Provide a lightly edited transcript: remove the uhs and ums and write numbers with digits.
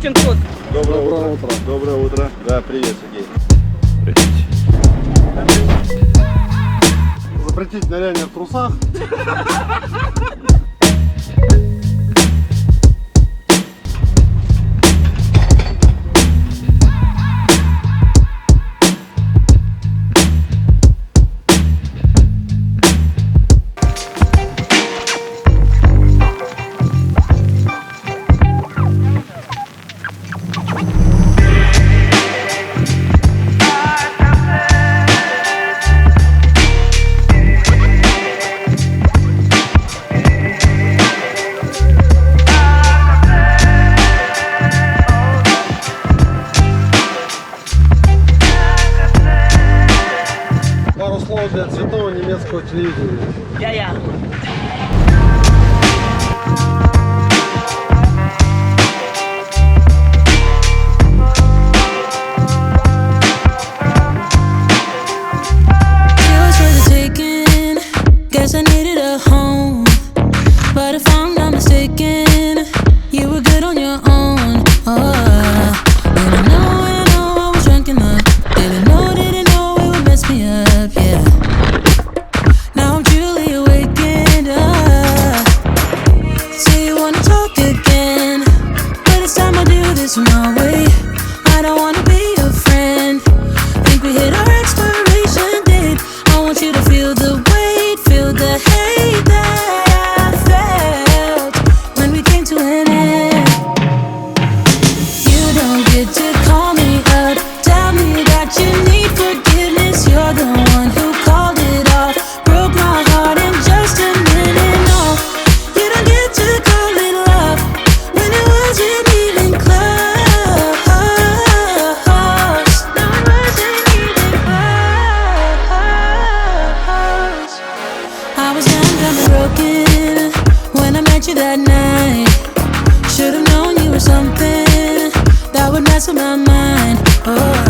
Сукин кот. Доброе утро. Доброе утро. Да, привет, Сергей. Запретить ныряние в трусах. Пару слов для цветного немецкого телевидения. Я. Guess I needed a home, but if I'm not mistaken, you were good on your own. And I know I was drunk enough. Didn't know it would mess me up, yeah. Now I'm truly awakened up. Say you wanna talk again, but it's time I do this my way. I don't wanna be your friend. Think we hit our expiration date. I want you to feel the weight, feel the hate that I felt when we came to an end. You don't get to call me up, tell me that you need forgiveness. You're the one who called it off, broke my heart in just a minute. No, you don't get to call it love when it wasn't even close. No, it wasn't even close. I was young, dumb and broken when I met you that night. Should've known you were something that would mess with my mind. Oh.